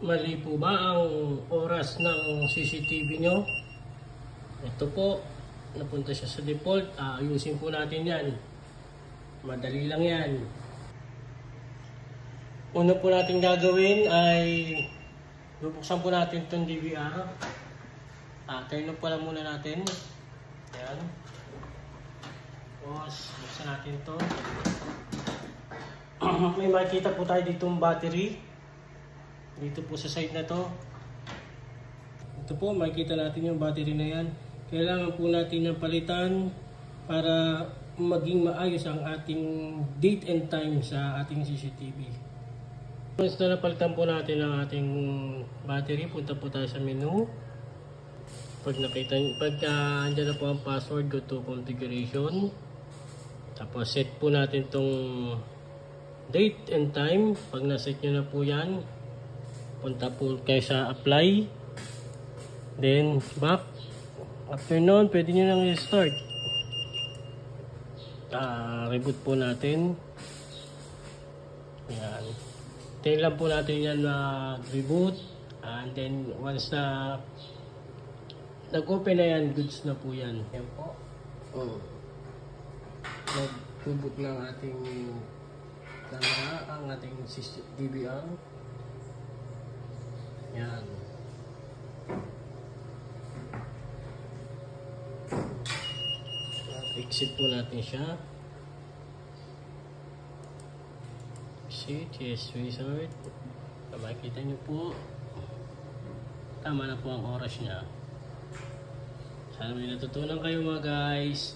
Mali po ba ang oras ng CCTV nyo? Ito po, napunta siya sa default. Ayusin po natin yan. Madali lang yan. Una po natin gagawin ay bubuksan po natin itong DVR. Turn off pala muna natin. Yan. Tapos, buksan natin ito. May makikita po tayo ditong battery. Dito po sa side na to. Ito po, makikita natin yung battery na yan. Kailangan po natin ng palitan para maging maayos ang ating date and time sa ating CCTV. Once na napalitan po natin ang ating battery, punta po tayo sa menu. Pagka andyan na po ang password, go to configuration. Tapos set po natin tong date and time. Pag naset nyo na po yan, punta po kayo sa apply. Then back. After nun, pwede nyo nang i-start. Reboot po natin. Yan. Tayo lang po natin yan reboot. And then once na nag-open na yan, goods na po yan. Yan po. Nag-reboot ng ating camera, ang ating DVR. Yan. Exit po natin siya. Exit, yes, wizard. Makikita nyo po. Tama na po ang oras niya. Sana may natutunan kayo mga guys.